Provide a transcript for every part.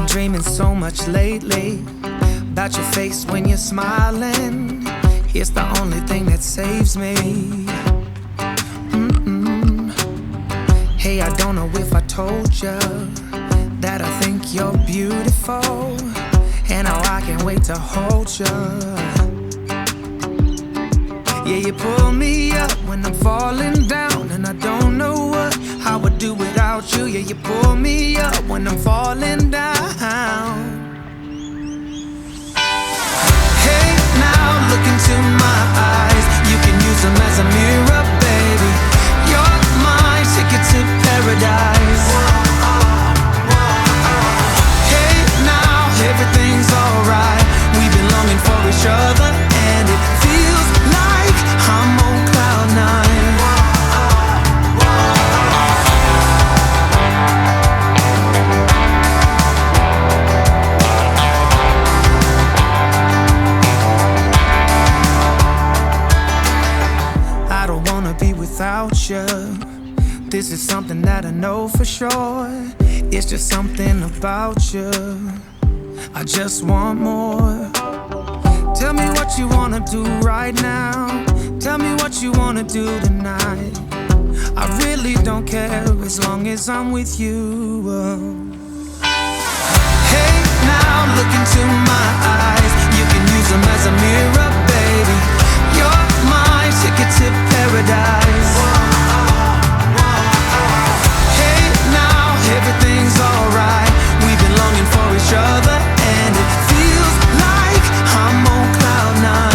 dreaming so much lately about your face when you're smiling. It's the only thing that saves me. Hey, I don't know if I told you that I think you're beautiful, and how I can't wait to hold you. Yeah, you pull me up when I'm falling down, and I don't know what I would do without you. Yeah, you pull me up when I'm falling down. Hey, now look into my eyes. You can use them as a mirror, baby. You're my ticket to paradise. Hey, now everything's alright. We've been longing for each other, and it feels like I'm on cloud nine. I don't wanna be without you. This is something that I know for sure. It's just something about you. I just want more. Tell me what you wanna do right now. Tell me what you wanna do tonight. I really don't care as long as I'm with you. Hey, now look into my eyes. You can use them as a mirror, baby. You're my ticket to paradise. Hey, now everything's alright. We've been longing for each other, and it feels like I'm on cloud nine.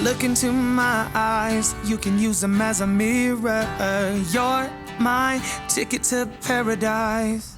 Look into my eyes, you can use them as a mirror. You're my ticket to paradise.